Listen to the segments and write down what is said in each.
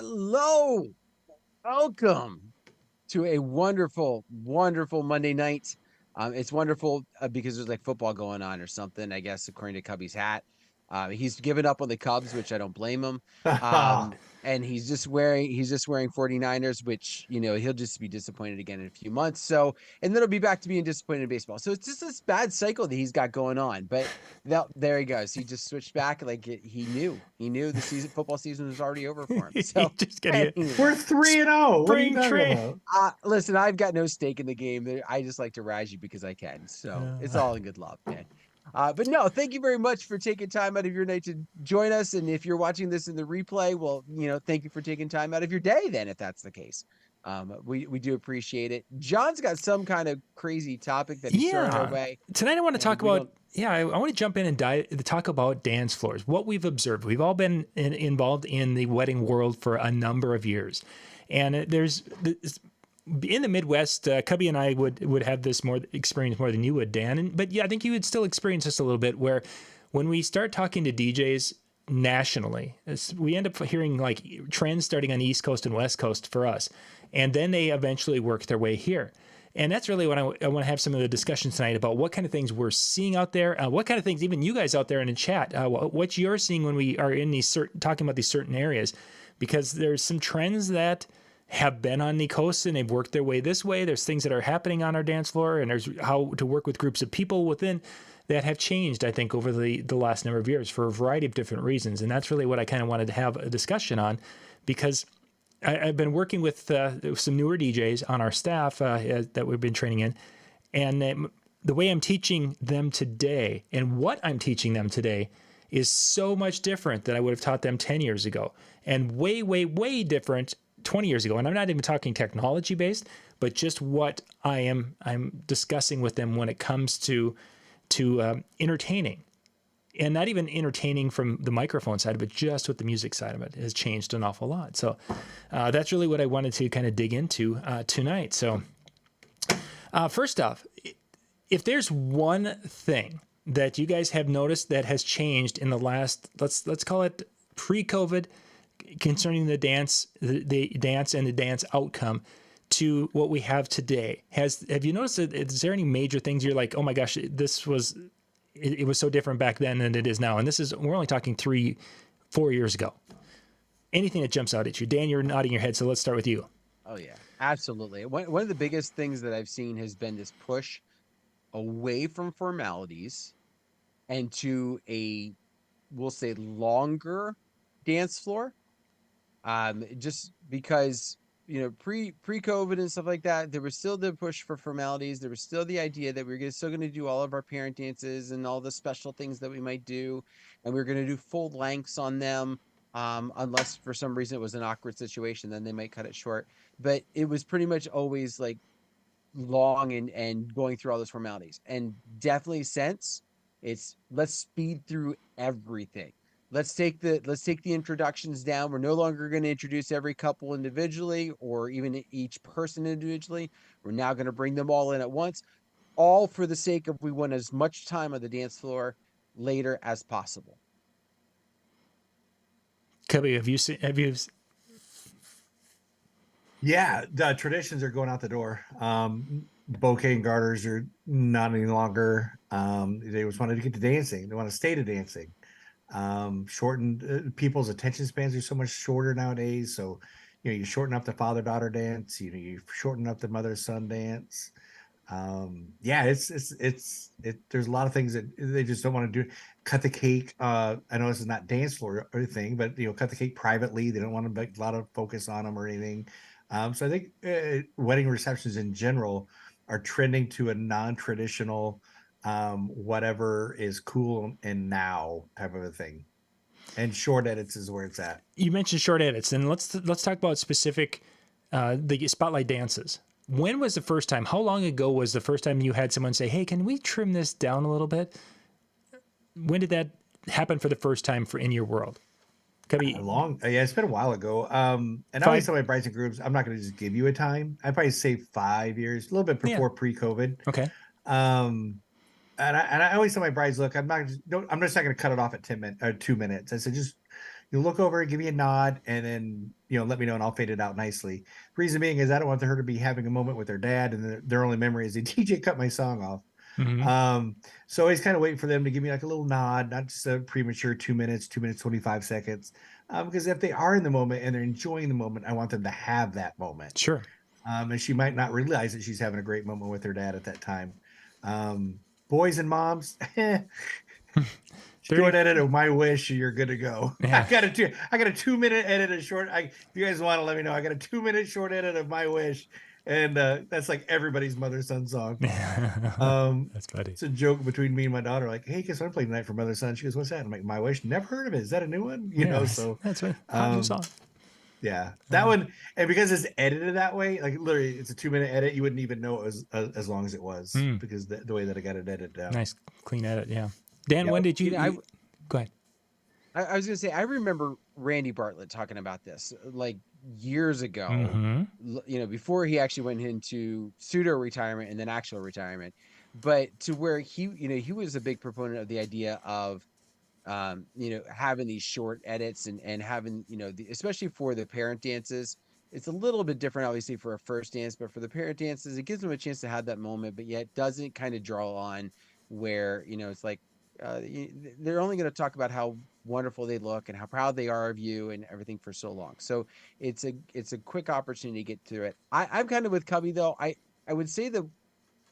Hello. Welcome to a wonderful, wonderful Monday night. It's wonderful because there's like football going on or something, I guess, according to Cubbie's hat. He's given up on the Cubs, which I don't blame him. And he's just wearing 49ers, which, he'll just be disappointed again in a few months. So, and then he'll be back to being disappointed in baseball. So it's just this bad cycle that he's got going on. But there he goes. He just switched back like he knew the football season was already over for him. So Just getting it. anyway. We're 3-0. What are you Spring talking train. about? Listen, I've got no stake in the game. I just like to rise you because I can. So it's all in good love, man. But no, thank you very much for taking time out of your night to join us. And if you're watching this in the replay, well, thank you for taking time out of your day then, if that's the case. We do appreciate it. John's got some kind of crazy topic that he's throwing our way. Tonight I want to talk about, I want to jump in and talk about dance floors, what we've observed. We've all been involved in the wedding world for a number of years. And there's in the Midwest, Cubbie and I would have this experience more than you would, Dan. But yeah, I think you would still experience this a little bit, where when we start talking to DJs nationally, we end up hearing like trends starting on the East Coast and West Coast for us, and then they eventually work their way here. And that's really what I want to have some of the discussions tonight about, what kind of things we're seeing out there, what kind of things even you guys out there in the chat, what you're seeing when we are in these talking about these certain areas, because there's some trends that have been on the coast and they've worked their way this way. There's things that are happening on our dance floor, and there's how to work with groups of people within that have changed, I think, over the last number of years for a variety of different reasons. And that's really what I kind of wanted to have a discussion on, because I've been working with some newer DJs on our staff that we've been training in. And the way I'm teaching them today and what I'm teaching them today is so much different than I would have taught them 10 years ago, and way, way, way different 20 years ago. And I'm not even talking technology based, but just what I'm discussing with them when it comes to entertaining, and not even entertaining from the microphone side of it, just with the music side of it has changed an awful lot. So that's really what I wanted to kind of dig into tonight. So first off, if there's one thing that you guys have noticed that has changed in the last, let's call it pre-COVID, concerning the dance and the dance outcome to what we have today, have you noticed that? Is there any major things you're like, oh my gosh, it was so different back then than it is now? And we're only talking 3-4 years ago. Anything that jumps out at you? Dan, you're nodding your head, so let's start with you. Oh yeah, absolutely. One of the biggest things that I've seen has been this push away from formalities and to we'll say, longer dance floor. Just because, pre-COVID and stuff like that, there was still the push for formalities. There was still the idea that we were still going to do all of our parent dances and all the special things that we might do, and we were going to do full lengths on them, unless for some reason it was an awkward situation, then they might cut it short. But it was pretty much always like long and going through all those formalities. And definitely since, let's speed through everything. Let's take the introductions down. We're no longer going to introduce every couple individually or even each person individually. We're now going to bring them all in at once, all for the sake of we want as much time on the dance floor later as possible. Cubbie, have you? Yeah, the traditions are going out the door. Bouquet and garters are not any longer. They just wanted to get to dancing. They want to stay to dancing. Shortened people's attention spans are so much shorter nowadays. So, you shorten up the father-daughter dance. You shorten up the mother-son dance. There's a lot of things that they just don't want to do. Cut the cake. I know this is not dance floor or anything, but cut the cake privately. They don't want to make a lot of focus on them or anything. So I think wedding receptions in general are trending to a non-traditional, whatever is cool and now type of a thing. And short edits is where it's at. You mentioned short edits, and let's talk about specific the spotlight dances. When was the first time? How long ago was the first time you had someone say, "Hey, can we trim this down a little bit"? When did that happen for the first time in your world? It's been a while ago. And I always tell my brides and grooms, I'm not going to just give you a time. I'd probably say 5 years, a little bit before pre-COVID. Okay. And I always tell my brides, look, I'm just not going to cut it off at 2 minutes. I said, just you'll look over and give me a nod, and then let me know, and I'll fade it out nicely. Reason being is I don't want her to be having a moment with her dad, and their only memory is the DJ cut my song off. So he's kind of waiting for them to give me like a little nod, not just a premature 2 minutes, 25 seconds. Because if they are in the moment and they're enjoying the moment, I want them to have that moment. Sure. And she might not realize that she's having a great moment with her dad at that time. Boys and moms, short edit of My Wish, you're good to go. Yeah. I got a 2-minute edit of short. If you guys want to let me know, I got a 2-minute short edit of My Wish. And that's like everybody's mother son song. That's funny. It's a joke between me and my daughter. Like, hey, guess what I'm playing tonight for mother son? She goes, what's that? I'm like, My Wish. Never heard of it. Is that a new one? So that's a new song. Yeah, that one, and because it's edited that way, like literally, it's a 2-minute edit. You wouldn't even know it was as long as it was because the way that I got it edited down. Nice, clean edit. Yeah, Dan, when did you? Go ahead. I was gonna say, I remember Randy Bartlett talking about this like years ago, before he actually went into pseudo retirement and then actual retirement, but to where he was a big proponent of the idea of having these short edits and having, especially for the parent dances. It's a little bit different, obviously, for a first dance, but for the parent dances, it gives them a chance to have that moment, but yet doesn't kind of draw on where, it's like, they're only going to talk about how wonderful they look and how proud they are of you and everything for so long. So it's a quick opportunity to get through it. I'm kind of with Cubbie though. I would say the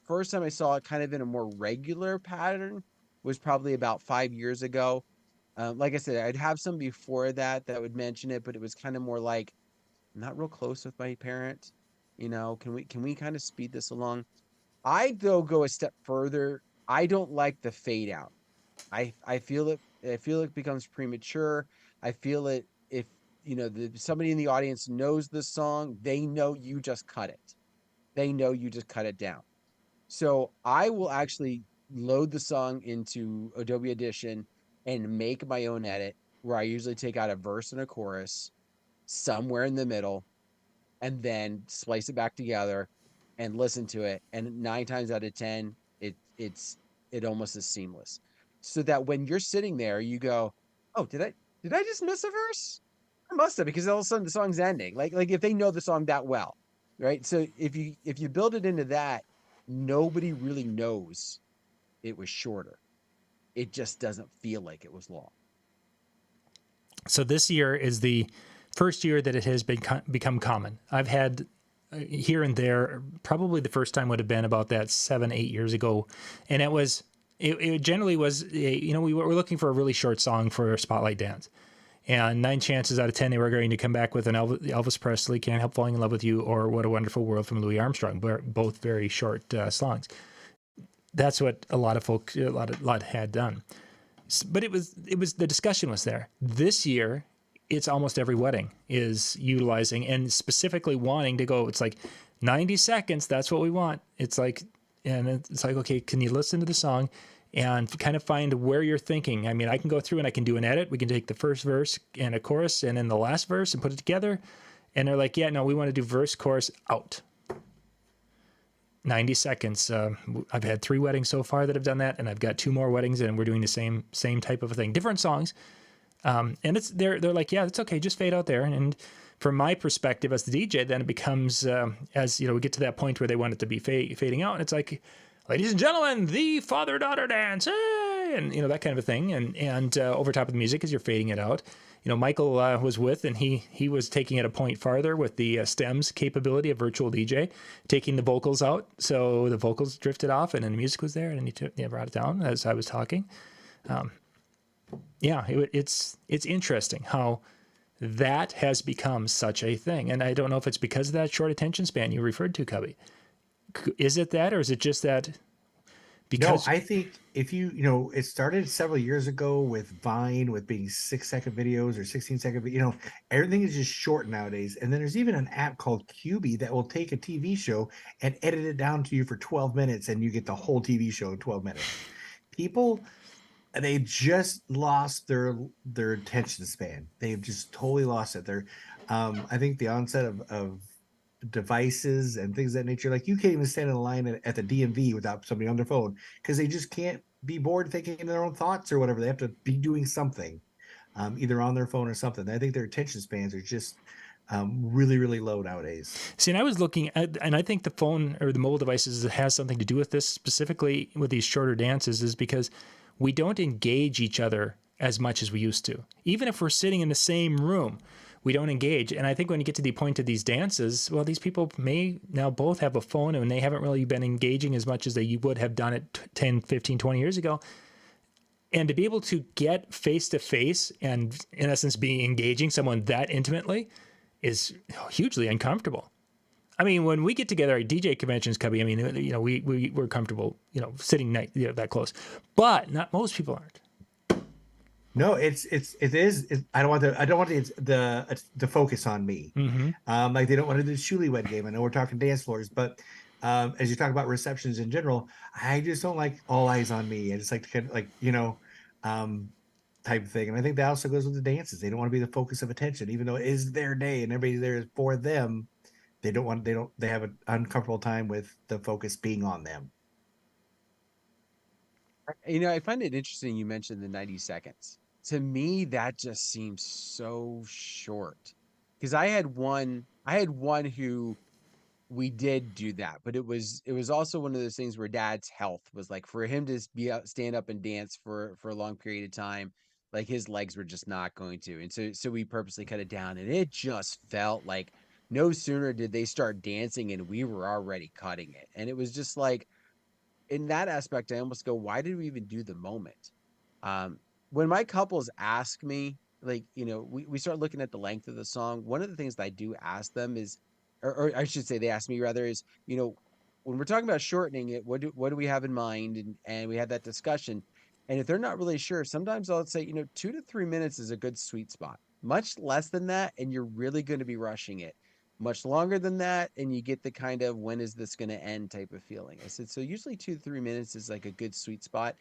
first time I saw it kind of in a more regular pattern was probably about 5 years ago. Like I said, I'd have some before that would mention it, but it was kind of more like, I'm not real close with my parent. Can we kind of speed this along? I though go a step further. I don't like the fade out. I feel it becomes premature. I feel it if somebody in the audience knows the song, they know you just cut it. They know you just cut it down. So I will actually load the song into Adobe Audition and make my own edit where I usually take out a verse and a chorus somewhere in the middle and then splice it back together and listen to it. And 9 times out of 10, it almost is seamless. So that when you're sitting there, you go, oh, did I just miss a verse? I must have, because all of a sudden the song's ending. Like if they know the song that well, right? So if you build it into that, nobody really knows it was shorter. It just doesn't feel like it was long. So this year is the first year that it has become common. I've had here and there, probably the first time would have been about that 7-8 years ago. And it generally was, we were looking for a really short song for a spotlight dance. And 9 chances out of 10, they were going to come back with an Elvis Presley, Can't Help Falling in Love with You, or What a Wonderful World from Louis Armstrong, both very short songs. That's what a lot of folks, a lot had done. But it was the discussion was there. This year, it's almost every wedding is utilizing and specifically wanting to go. It's like 90 seconds. That's what we want. It's like, okay, can you listen to the song and kind of find where you're thinking? I mean, I can go through and I can do an edit. We can take the first verse and a chorus and then the last verse and put it together. And they're like, yeah, no, we want to do verse, chorus, out. 90 seconds. I've had 3 weddings so far that have done that, and I've got 2 more weddings, and we're doing the same type of a thing, different songs. And they're like, yeah, it's okay, just fade out there. And from my perspective as the DJ, then it becomes as we get to that point where they want it to be fading out, and it's like, ladies and gentlemen, the father-daughter dance, hey! And that kind of a thing. And over top of the music as you're fading it out. Michael was with, and he was taking it a point farther with the stems capability of virtual DJ, taking the vocals out. So the vocals drifted off, and then the music was there, and he brought it down as I was talking. It's interesting how that has become such a thing. And I don't know if it's because of that short attention span you referred to, Cubbie. Is it that, or is it just that? Because no, I think if it started several years ago with Vine, with being 6-second videos or 16-second, everything is just short nowadays. And then there's even an app called Cubbie that will take a TV show and edit it down to you for 12 minutes, and you get the whole TV show in 12 minutes. People, they just lost their attention span. They've just totally lost it. I think the onset of devices and things of that nature, like you can't even stand in a line at the DMV without somebody on their phone because they just can't be bored thinking in their own thoughts or whatever. They have to be doing something. either on their phone or something. I think their attention spans are just really, really low nowadays. See, and I was looking at, and I think the phone or the mobile devices has something to do with this, specifically with these shorter dances, is because we don't engage each other as much as we used to. Even if we're sitting in the same room, we don't engage. And I think when you get to the point of these dances, well, these people may now both have a phone and they haven't really been engaging as much as they would have done it 10, 15, 20 years ago. And to be able to get face to face and in essence be engaging someone that intimately is hugely uncomfortable. I mean, when we get together at DJ conventions, Cubbie, I mean, we're comfortable, sitting that close, but not most people aren't. No, it is. I don't want the focus on me. Mm-hmm. Like they don't want to do the Shulywed game. I know we're talking dance floors, but as you talk about receptions in general, I just don't like all eyes on me. I just like to kind of like, type of thing. And I think that also goes with the dances. They don't want to be the focus of attention, even though it is their day and everybody there is for them. They have an uncomfortable time with the focus being on them. I find it interesting you mentioned the 90 seconds. To me, that just seems so short. Because I had one who we did do that, but it was also one of those things where dad's health was like, for him to stand up and dance for a long period of time, like his legs were just not going to. And so we purposely cut it down, and it just felt like no sooner did they start dancing and we were already cutting it. And it was just like, in that aspect, I almost go, why did we even do the moment? When my couples ask me, like, we start looking at the length of the song. One of the things that I do ask them is, or I should say they ask me rather, is, when we're talking about shortening it, what do we have in mind? And we had that discussion. And if they're not really sure, sometimes I'll say, 2 to 3 minutes is a good sweet spot. Much less than that, and you're really going to be rushing it. Much longer than that, and you get the kind of when is this going to end type of feeling. I said, so usually 2 to 3 minutes is like a good sweet spot.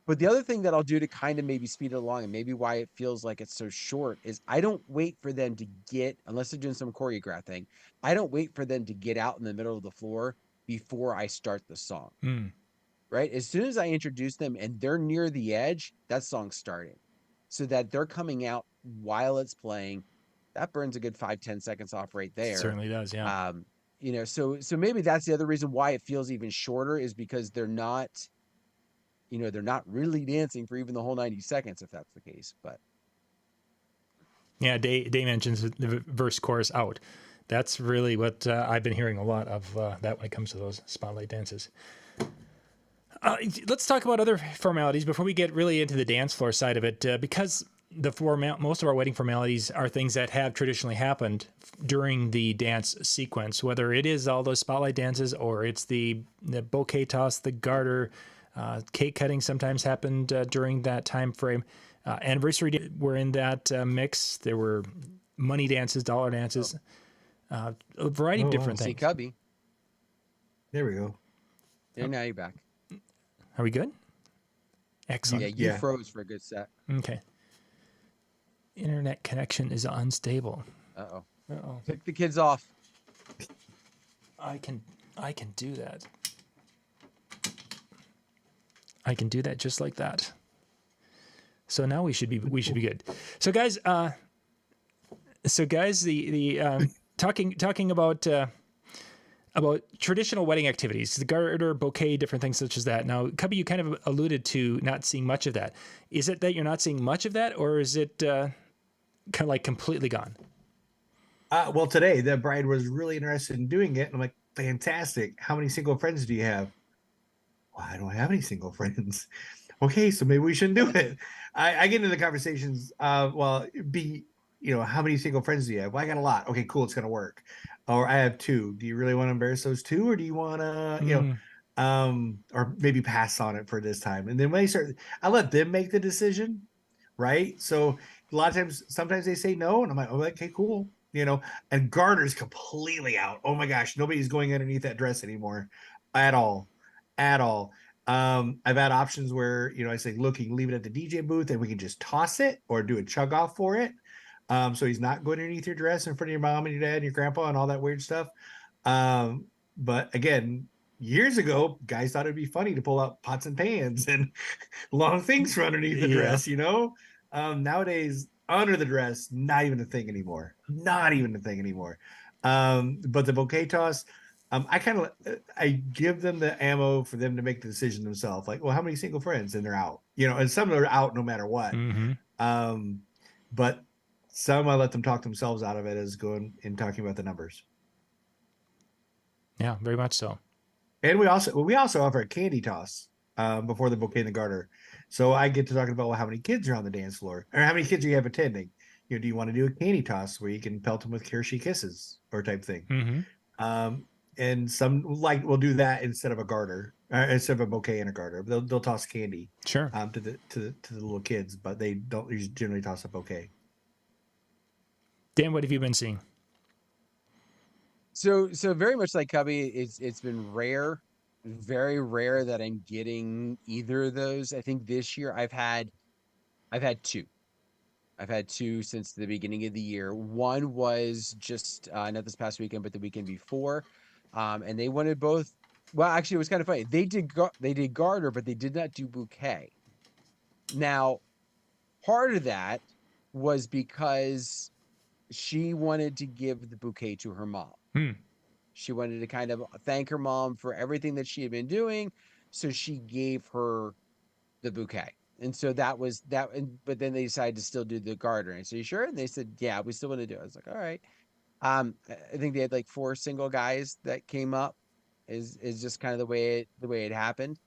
But the other thing that I'll do to kind of maybe speed it along, and maybe why it feels like it's so short, is I don't wait for them to get, unless they're doing some choreograph thing, I don't wait for them to get out in the middle of the floor before I start the song. Right? As soon as I introduce them and they're near the edge, that song's starting. So that they're coming out while it's playing. That burns a good 5-10 seconds off right there. It certainly does, yeah. So maybe that's the other reason why it feels even shorter, is because they're not, they're not really dancing for even the whole 90 seconds, if that's the case. But yeah, Day mentions the verse chorus out. That's really what I've been hearing a lot of that when it comes to those spotlight dances. Let's talk about other formalities before we get really into the dance floor side of it, because most of our wedding formalities are things that have traditionally happened during the dance sequence, whether it is all those spotlight dances or it's the bouquet toss, the garter, cake cutting sometimes happened during that time frame. Anniversary were in that mix. There were money dances, dollar dances, a variety of different things. See, Cubbie. There we go. Yeah, now you're back. Are we good? Excellent. Yeah, you froze for a good sec. Okay. Internet connection is unstable. Uh-oh. Pick the kids off. I can do that. I can do that just like that. So now we should be good. So guys, the talking about traditional wedding activities, the garter, bouquet, different things such as that. Now, Cubbie, you kind of alluded to not seeing much of that. Is it that you're not seeing much of that, or is it kind of like completely gone? Well, today the bride was really interested in doing it. And I'm like, fantastic. How many single friends do you have? Well, I don't have any single friends. Okay, so maybe we shouldn't do it. I get into the conversations. How many single friends do you have? Well, I got a lot. Okay, cool. It's going to work. Or I have 2. Do you really want to embarrass those 2? Or do you want to, or maybe pass on it for this time? And then when I let them make the decision. Right. So a lot of times, sometimes they say no. And I'm like, oh, okay, cool. And garter's completely out. Oh my gosh, nobody's going underneath that dress anymore at all. I've had options where, I say, look, you can leave it at the DJ booth and we can just toss it or do a chug off for it. So he's not going underneath your dress in front of your mom and your dad and your grandpa and all that weird stuff. But again, years ago, guys thought it'd be funny to pull out pots and pans and long things from underneath the dress, Nowadays, under the dress, not even a thing anymore. Not even a thing anymore. But the bouquet toss, I give them the ammo for them to make the decision themselves. Like, well, how many single friends? And they're out. And some are out no matter what. But some I let them talk themselves out of it as going and talking about the numbers. Yeah, very much so. And we also offer a candy toss before the bouquet and the garter. So I get to talking about, well, how many kids are on the dance floor, or how many kids do you have attending? Do you want to do a candy toss where you can pelt them with Hershey Kisses or type thing? And some will do that instead of a garter, instead of a bouquet and a garter. They'll toss candy, sure, to the little kids, but they don't generally toss a bouquet. Dan, what have you been seeing? So very much like Cubbie, it's been rare, very rare that I'm getting either of those. I think this year I've had two. I've had two since the beginning of the year. One was just not this past weekend, but the weekend before, and they wanted both. Well, actually, it was kind of funny. They did garter, but they did not do bouquet. Now, part of that was because she wanted to give the bouquet to her mom. She wanted to kind of thank her mom for everything that she had been doing, so she gave her the bouquet. And so that was that. But then they decided to still do the garter. And I said, "You sure?" And they said, "Yeah, we still want to do it." I was like, "All right." I think they had like 4 single guys that came up. Is just kind of the way it happened.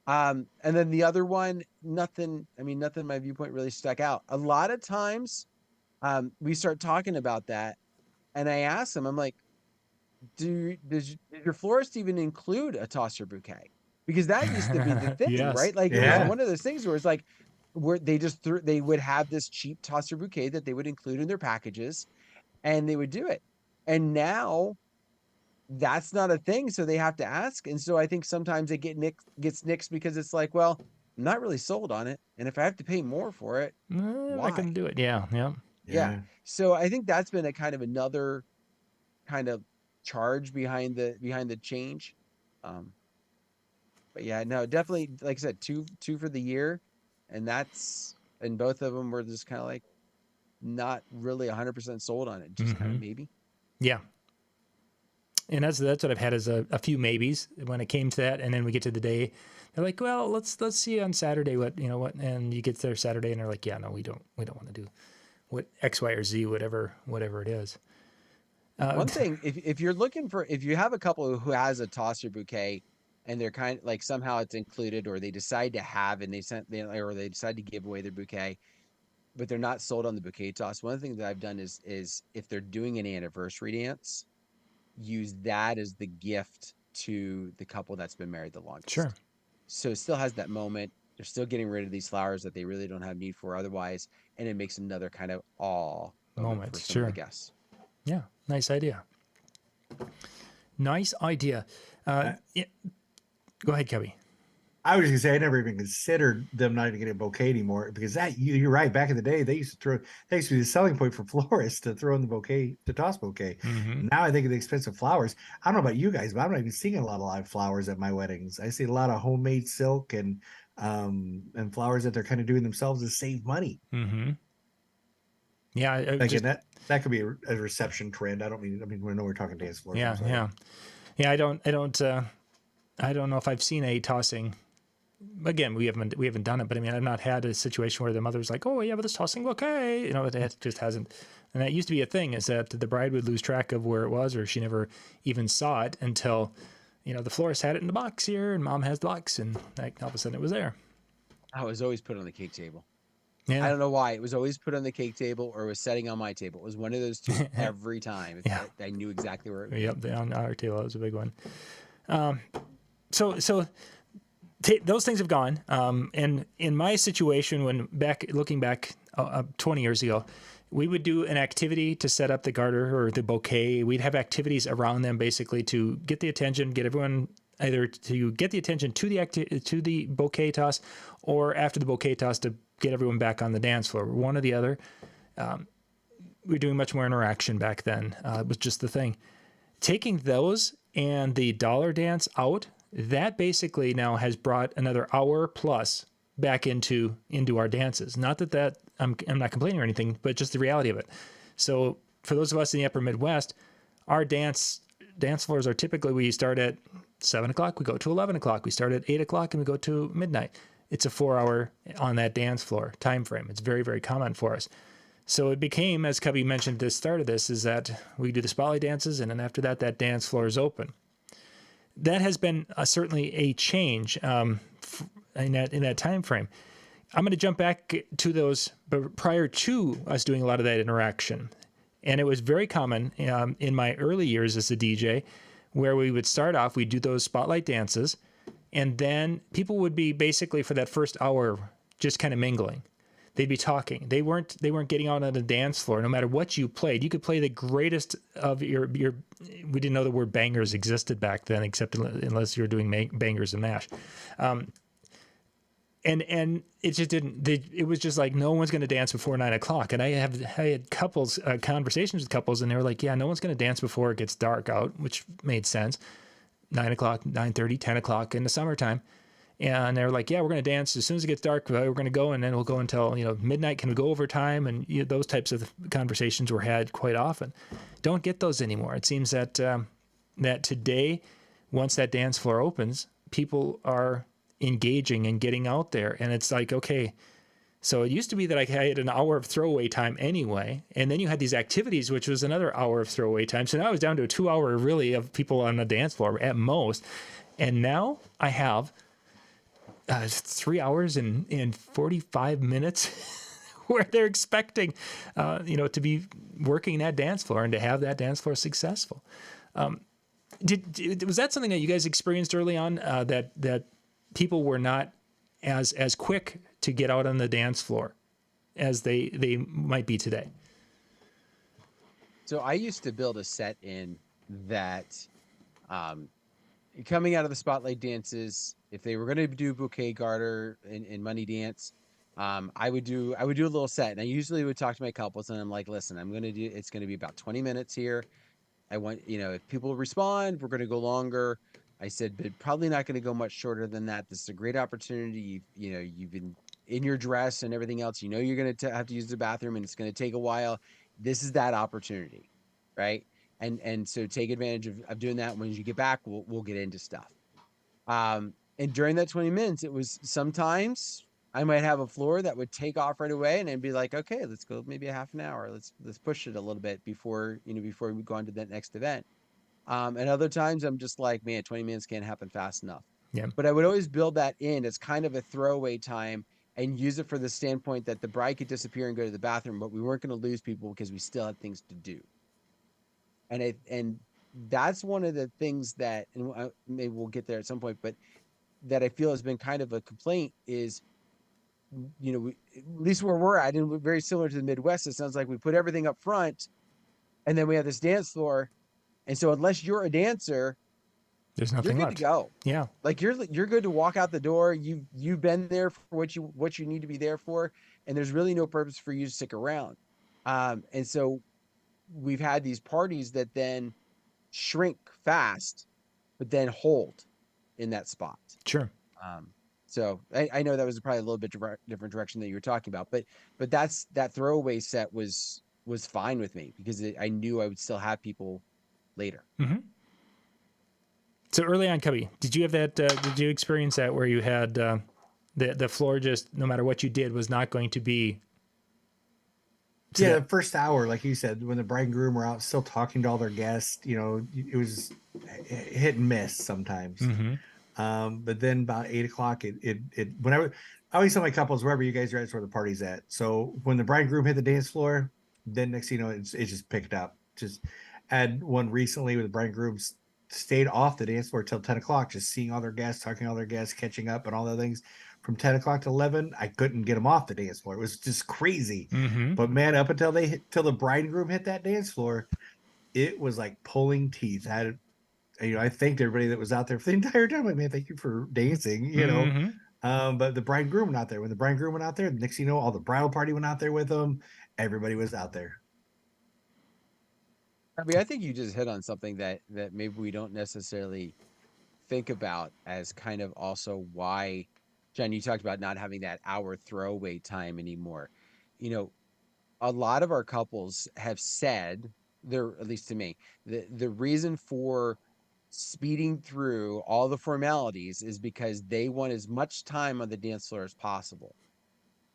And then the other one, nothing. I mean, nothing. My viewpoint really stuck out. A lot of times, we start talking about that, and I ask them, I'm like, does your florist even include a tosser bouquet? Because that used to be the thing, yes. right? Like Yeah. it was one of those things where it's like, where they would have this cheap tosser bouquet that they would include in their packages, and they would do it. And now that's not a thing, so they have to ask. And so I think sometimes it gets nixed because it's like, well, I'm not really sold on it, and if I have to pay more for it, why? I can do it. Yeah. So I think that's been a kind of another kind of charge behind the change. But yeah, no, definitely, like I said, two for the year, and both of them were just kind of like not really 100% sold on it, just kind of maybe. Yeah. And that's what I've had is a few maybes when it came to that. And then we get to the day, they're like, well, let's see on Saturday what, and you get there Saturday and they're like, yeah, no, we don't want to do what X, Y, or Z, whatever it is. One thing, if you're looking for, if you have a couple who has a tosser bouquet and they're kind of like somehow it's included, or they decide to have, and they decide to give away their bouquet, but they're not sold on the bouquet toss. One of the things that I've done is if they're doing an anniversary dance, use that as the gift to the couple that's been married the longest. Sure. So it still has that moment. They're still getting rid of these flowers that they really don't have need for otherwise, and it makes another kind of awe moment for some of the guests. Yeah, nice idea. Nice idea. Yeah. Go ahead, Cubbie. I was just gonna say I never even considered them not even getting a bouquet anymore, because you're right. Back in the day, they used to be the selling point for florists to throw in the bouquet, to toss bouquet. Now I think of the expensive flowers. I don't know about you guys, but I'm not even seeing a lot of live flowers at my weddings. I see a lot of homemade silk and flowers that they're kind of doing themselves to save money. Yeah, again, that could be a reception trend. I mean, we know we're talking dance floors. Yeah. I don't know if I've seen a tossing. Again, we haven't done it, but I mean, I've not had a situation where the mother's like, "Oh yeah, but this tossing bouquet," it just hasn't. And that used to be a thing, is that the bride would lose track of where it was, or she never even saw it until, the florist had it in the box here, and mom has the box, and like all of a sudden it was there. I was always put on the cake table. Yeah. I don't know why. It was always put on the cake table or was setting on my table. It was one of those two every time. Yeah. I knew exactly where it was. Yep, on our table, that was a big one. So those things have gone. And in my situation, looking back 20 years ago, we would do an activity to set up the garter or the bouquet. We'd have activities around them basically to get the attention, get everyone either to get the attention to the bouquet toss, or after the bouquet toss to get everyone back on the dance floor. One or the other. We were doing much more interaction back then. It was just the thing. Taking those and the dollar dance out, that basically now has brought another hour plus back into our dances. Not that I'm not complaining or anything, but just the reality of it. So for those of us in the upper Midwest, our dance floors are typically, we start at 7 o'clock, we go to 11 o'clock, we start at 8 o'clock, and we go to midnight. It's a 4-hour on that dance floor time frame. It's very, very common for us. So it became, as Cubbie mentioned at the start of this, is that we do the spotlight dances, and then after that, that dance floor is open. That has been certainly a change in that time frame. I'm going to jump back to those, but prior to us doing a lot of that interaction, and it was very common in my early years as a DJ, where we would start off, we'd do those spotlight dances, and then people would be basically for that first hour just kind of mingling. They'd be talking. They weren't getting out on the dance floor. No matter what you played, you could play the greatest of your. We didn't know the word bangers existed back then, except unless you were doing bangers and mash. And it just didn't. It was just like no one's going to dance before 9 o'clock. And I had couples conversations with couples, and they were like, "Yeah, no one's going to dance before it gets dark out," which made sense. 9 o'clock, 9:30, 10 o'clock in the summertime. And they're like, yeah, we're going to dance as soon as it gets dark. We're going to go, and then we'll go until midnight. Can we go overtime? And those types of conversations were had quite often. Don't get those anymore. It seems that that today, once that dance floor opens, people are engaging and getting out there, and it's like, okay. So it used to be that I had an hour of throwaway time anyway, and then you had these activities, which was another hour of throwaway time. So now I was down to a 2-hour really of people on the dance floor at most, and now I have 3 hours and 45 minutes where they're expecting, to be working that dance floor and to have that dance floor successful. Was that something that you guys experienced early on, that people were not as quick to get out on the dance floor as they might be today? So I used to build a set in that, coming out of the spotlight dances, if they were going to do bouquet garter and money dance, I would do a little set, and I usually would talk to my couples, and I'm like, listen, it's going to be about 20 minutes here. I want, if people respond, we're going to go longer. I said, but probably not going to go much shorter than that. This is a great opportunity. You've been in your dress and everything else. You're going to have to use the bathroom, and it's going to take a while. This is that opportunity, right? And so take advantage of doing that. When you get back, we'll get into stuff. And during that 20 minutes, it was sometimes I might have a floor that would take off right away, and I'd be like, okay, let's go maybe a half an hour. Let's push it a little bit before we go on to that next event. And other times I'm just like, man, 20 minutes can't happen fast enough. Yeah. But I would always build that in as kind of a throwaway time and use it for the standpoint that the bride could disappear and go to the bathroom, but we weren't going to lose people because we still had things to do. And that's one of the things that, and maybe we'll get there at some point, but that I feel has been kind of a complaint is, at least where we're at, and very similar to the Midwest, it sounds like we put everything up front, and then we have this dance floor, and so unless you're a dancer, there's nothing you're good left. to go. Yeah, like you're good to walk out the door. You've been there for what you need to be there for, and there's really no purpose for you to stick around. And so we've had these parties that then shrink fast, but then hold in that spot. Sure. So I know that was probably a little bit different direction that you were talking about, but that throwaway set was fine with me because I knew I would still have people later. Mm-hmm. So early on, Cubbie, did you have that? Did you experience that where you had the floor just no matter what you did was not going to be? Yeah, the first hour, like you said, when the bride and groom were out still talking to all their guests, it was hit and miss sometimes. Mm-hmm. But then about 8 o'clock, when I always tell my couples, wherever you guys are at, that's where the party's at. So when the bride and groom hit the dance floor, then next thing you know, it just picked up. Just had one recently where the bride and grooms stayed off the dance floor till 10 o'clock, just seeing all their guests, talking to all their guests, catching up and all the things. From 10 o'clock to 11, I couldn't get them off the dance floor. It was just crazy. Mm-hmm. But man, up until till the bride and groom hit that dance floor, it was like pulling teeth. I thanked everybody that was out there for the entire time. Like, man, thank you for dancing, Mm-hmm. But the bride and groom went out there. When the bride and groom went out there, the next thing you know, all the bridal party went out there with them. Everybody was out there. I mean, I think you just hit on something that maybe we don't necessarily think about as kind of also why, Jen, you talked about not having that hour throwaway time anymore. you know, a lot of our couples have said, they're, at least to me, the reason for speeding through all the formalities is because they want as much time on the dance floor as possible.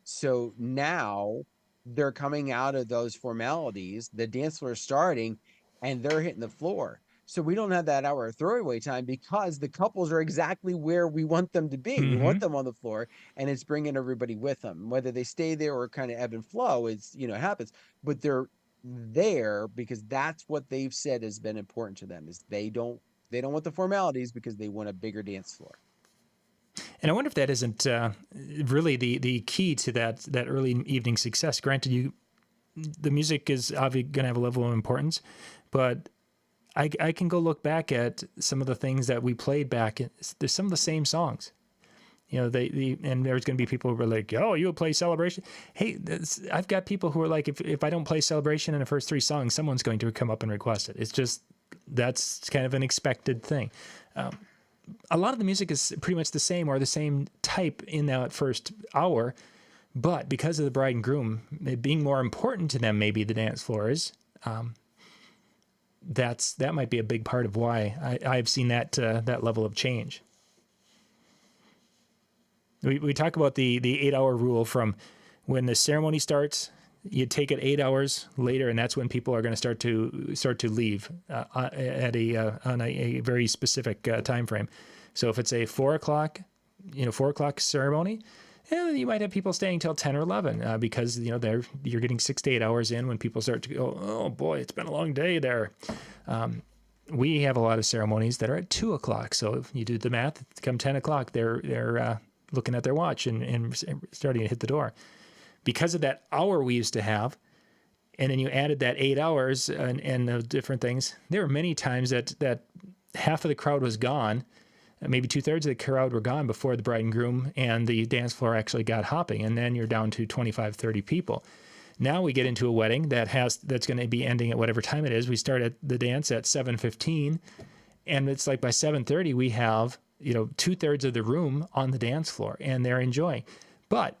So now they're coming out of those formalities, the dance floor is starting, and they're hitting the floor. So we don't have that hour of throwaway time because the couples are exactly where we want them to be. We want them on the floor, and it's bringing everybody with them. Whether they stay there or kind of ebb and flow, it's, it happens. But they're there because that's what they've said has been important to them, is they don't want the formalities because they want a bigger dance floor. And I wonder if that isn't really the key to that early evening success. Granted, the music is obviously going to have a level of importance, but I can go look back at some of the things that we played back. There's some of the same songs. And there's going to be people who are like, "Oh, you play Celebration." Hey, I've got people who are like, if I don't play Celebration in the first 3 songs, someone's going to come up and request it. It's just, that's kind of an expected thing. A lot of the music is pretty much the same or the same type in that first hour, but because of the bride and groom, it being more important to them, maybe the dance floor is, that might be a big part of why I've seen that level of change. We talk about the 8-hour rule from when the ceremony starts. You take it 8 hours later, and that's when people are going to start to leave at on a very specific time frame. So if it's a 4 o'clock, 4 o'clock ceremony, you might have people staying till 10 or 11 because you're getting 6 to 8 hours in when people start to go, oh boy, it's been a long day there. We have a lot of ceremonies that are at 2 o'clock. So if you do the math, come 10 o'clock, they're looking at their watch and starting to hit the door. Because of that hour we used to have, and then you added that 8 hours and the different things, there were many times that half of the crowd was gone, maybe 2/3 of the crowd were gone before the bride and groom and the dance floor actually got hopping, and then you're down to 25, 30 people. Now we get into a wedding that's going to be ending at whatever time it is. We start at the dance at 7:15, and it's like by 7:30 we have 2/3 of the room on the dance floor, and they're enjoying. But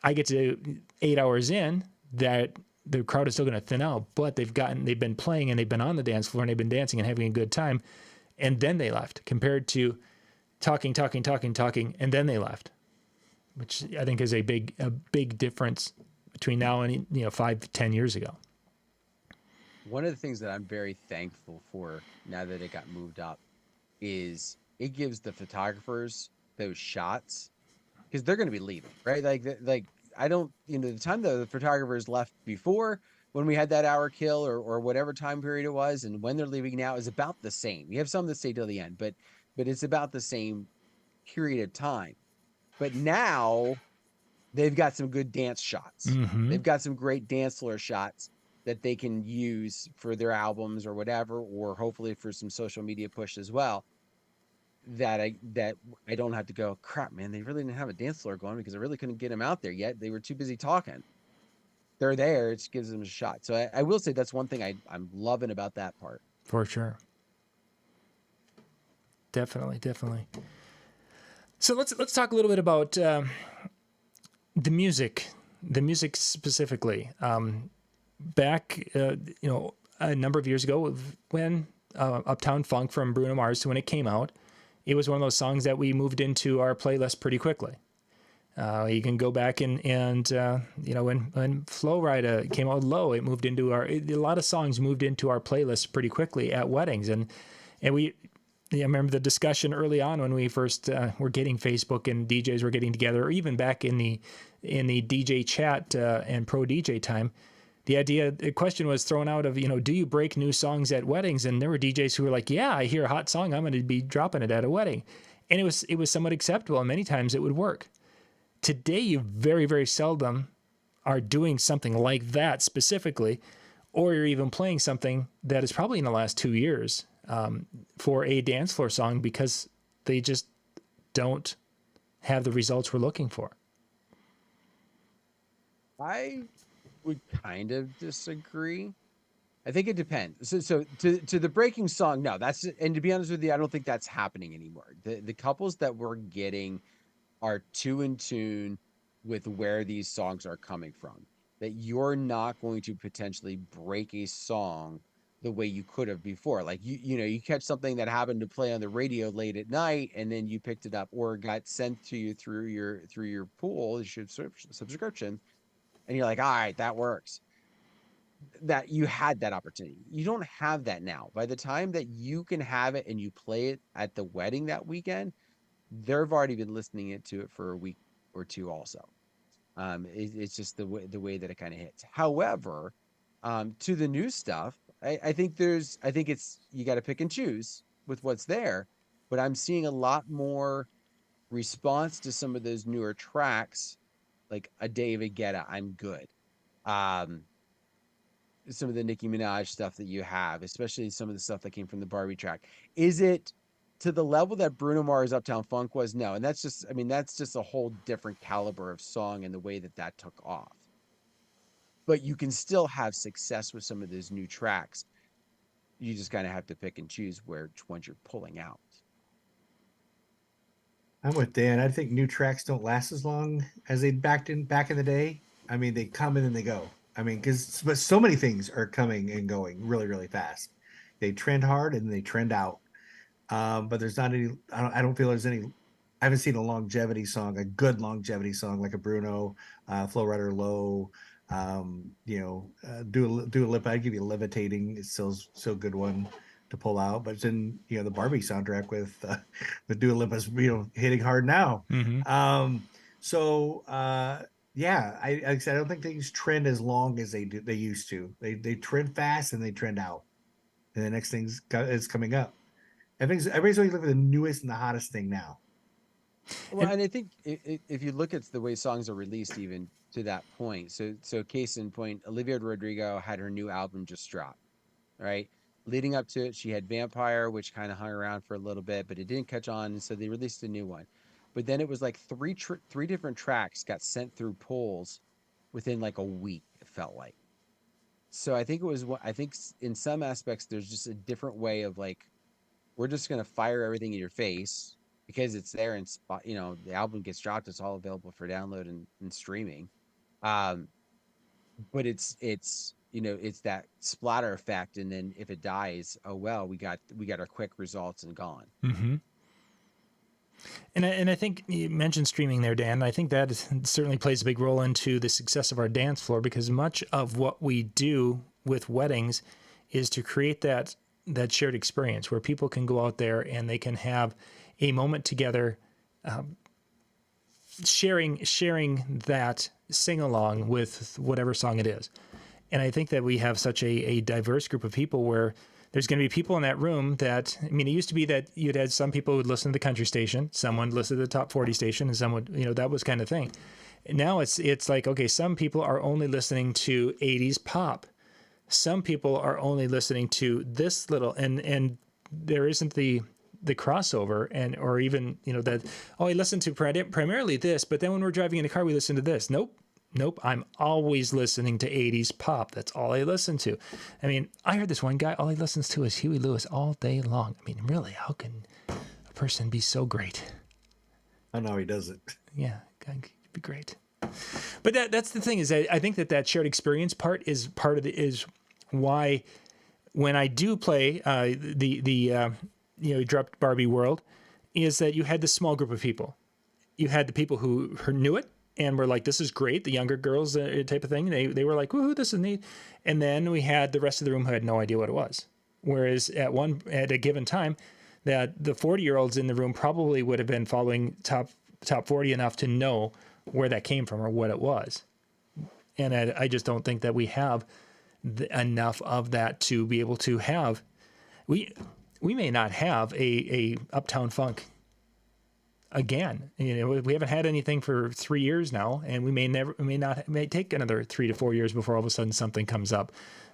I get to 8 hours in, that the crowd is still going to thin out, but they've been playing and they've been on the dance floor and they've been dancing and having a good time, and then they left, compared to talking, and then they left, which I think is a big difference between now and 5 to 10 years ago. One of the things that I'm very thankful for now that it got moved up is it gives the photographers those shots, because they're going to be leaving, right? Like I don't, the time the photographers left before, when we had that hour kill or whatever time period it was, and when they're leaving now is about the same. You have some that stay till the end, but it's about the same period of time. But now they've got some good dance shots. Mm-hmm. They've got some great dance floor shots that they can use for their albums or whatever, or hopefully for some social media push as well. That I don't have to go, crap, man, they really didn't have a dance floor going because I really couldn't get them out there yet. They were too busy talking. They're there. It just gives them a shot. So I will say that's one thing I'm loving about that part. For sure. Definitely. So let's talk a little bit about the music specifically. Back, a number of years ago, when Uptown Funk from Bruno Mars, when it came out, it was one of those songs that we moved into our playlist pretty quickly. You can go back and when Flow Rida came out, Low, it moved into a lot of songs moved into our playlist pretty quickly at weddings, and I remember the discussion early on when we first were getting Facebook and DJs were getting together, or even back in the DJ chat and pro DJ time. The question was thrown out of, do you break new songs at weddings? And there were DJs who were like, yeah, I hear a hot song, I'm going to be dropping it at a wedding. And it was somewhat acceptable, and many times it would work. Today, you very, very seldom are doing something like that specifically, or you're even playing something that is probably in the last 2 years for a dance floor song, because they just don't have the results we're looking for. I would kind of disagree. I think it depends. So to the breaking song, no, and to be honest with you, I don't think that's happening anymore. The couples that we're getting are too in tune with where these songs are coming from. that you're not going to potentially break a song the way you could have before. Like you catch something that happened to play on the radio late at night, and then you picked it up or got sent to you through your pool, your subscription, and you're like, all right, that works. That you had that opportunity. You don't have that now. By the time that you can have it and you play it at the wedding that weekend, they've already been listening to it for a week or two also. It's just the way that it kind of hits. However, to the new stuff, I think it's you got to pick and choose with what's there. But I'm seeing a lot more response to some of those newer tracks, like a David Guetta, I'm Good. Um, some of the Nicki Minaj stuff that you have, especially some of the stuff that came from the Barbie track. Is it to the level that Bruno Mars Uptown Funk was? No. And that's just a whole different caliber of song and the way that that took off. But you can still have success with some of those new tracks. You just kind of have to pick and choose which ones you're pulling out. I'm with Dan. I think new tracks don't last as long as they back in the day. I mean, they come and then they go. I mean, but so many things are coming and going really, really fast. They trend hard and they trend out. But there's not any. I don't feel there's any. I haven't seen a longevity song, a good longevity song like a Bruno, Flow Rider Low. Dua Lipa. I'd give you Levitating. It's so good one to pull out. But it's in the Barbie soundtrack with Dua Lipa's hitting hard now. Mm-hmm. Yeah, I don't think things trend as long as they used to. They trend fast and they trend out, and the next thing is coming up. Everybody's always looking for the newest and the hottest thing now. Well, and I think if you look at the way songs are released, even to that point, so case in point, Olivia Rodrigo had her new album just drop, right? Leading up to it, she had Vampire, which kind of hung around for a little bit, but it didn't catch on, and so they released a new one. But then it was like three different tracks got sent through polls within like a week, it felt like. So I think in some aspects there's just a different way of like, we're just going to fire everything in your face because it's there and the album gets dropped, it's all available for download and streaming. But it's that splatter effect, and then if it dies, oh well, we got our quick results and gone. Mm-hmm. And I think you mentioned streaming there, Dan. I think that certainly plays a big role into the success of our dance floor, because much of what we do with weddings is to create that shared experience where people can go out there and they can have a moment together, sharing that sing along with whatever song it is. And I think that we have such a diverse group of people where there's going to be people in that room that, I mean, it used to be that you'd had some people who would listen to the country station, someone listened to the top 40 station, and someone, that was kind of thing. Now it's like, okay, some people are only listening to 80s pop. Some people are only listening to this little, and there isn't the crossover, or even, that, oh, I listen to primarily this, but then when we're driving in a car, we listen to this. Nope. I'm always listening to 80s pop. That's all I listen to. I mean, I heard this one guy, all he listens to is Huey Lewis all day long. I mean, really, how can a person be so great? I know he does it. Yeah, God, he'd be great. But that's the thing, is I think that shared experience part is is why when I do play you dropped Barbie World, is that you had this small group of people. You had the people who knew it and were like, this is great. The younger girls type of thing. They were like, woohoo, this is neat. And then we had the rest of the room who had no idea what it was. Whereas at a given time, that the 40-year-olds in the room probably would have been following top 40 enough to know where that came from or what it was. And I just don't think that we have enough of that to be able to have. We may not have a Uptown Funk again. We haven't had anything for 3 years now, and we may take another 3 to 4 years before all of a sudden something comes up.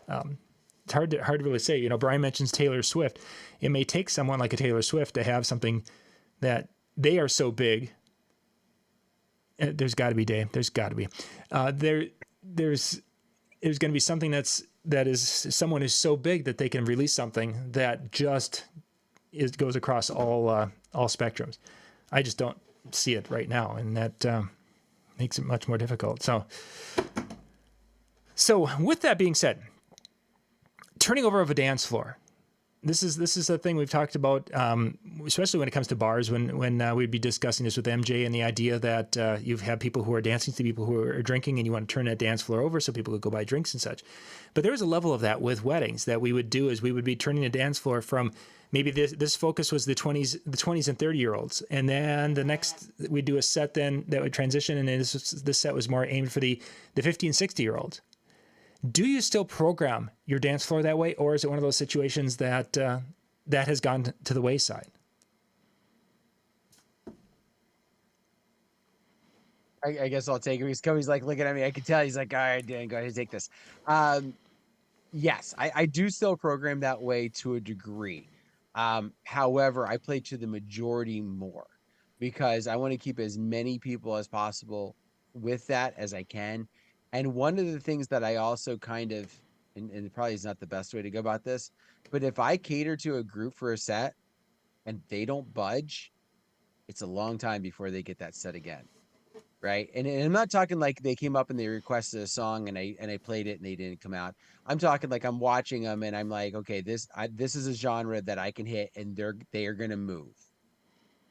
It's hard to really say. Brian mentions Taylor Swift. It may take someone like a Taylor Swift to have something that they are so big. There's got to be, Dave. There's got to be. There's going to be something that is someone who's so big that they can release something that just goes across all spectrums. I just don't see it right now, and that makes it much more difficult. So So with that being said, turning over of a dance floor. This is a thing we've talked about, especially when it comes to bars. When we'd be discussing this with MJ, and the idea that you have people who are dancing to people who are drinking, and you want to turn that dance floor over so people could go buy drinks and such. But there was a level of that with weddings that we would do, is we would be turning the dance floor from maybe this focus was the 20s and 30-year-olds, and then the next we'd do a set then that would transition, and this set was more aimed for the 50 and 60-year-olds. Do you still program your dance floor that way, or is it one of those situations that that has gone to the wayside? I guess I'll take it. He's like looking at me. I can tell he's like, all right, Dan, go ahead and take this. Yes, I do still program that way to a degree. However, I play to the majority more because I want to keep as many people as possible with that as I can. And one of the things that I also kind of, and it probably is not the best way to go about this, but if I cater to a group for a set and they don't budge, it's a long time before they get that set again. Right. And I'm not talking like they came up and they requested a song and I played it and they didn't come out. I'm talking like I'm watching them and I'm like, okay, this is a genre that I can hit and they are going to move.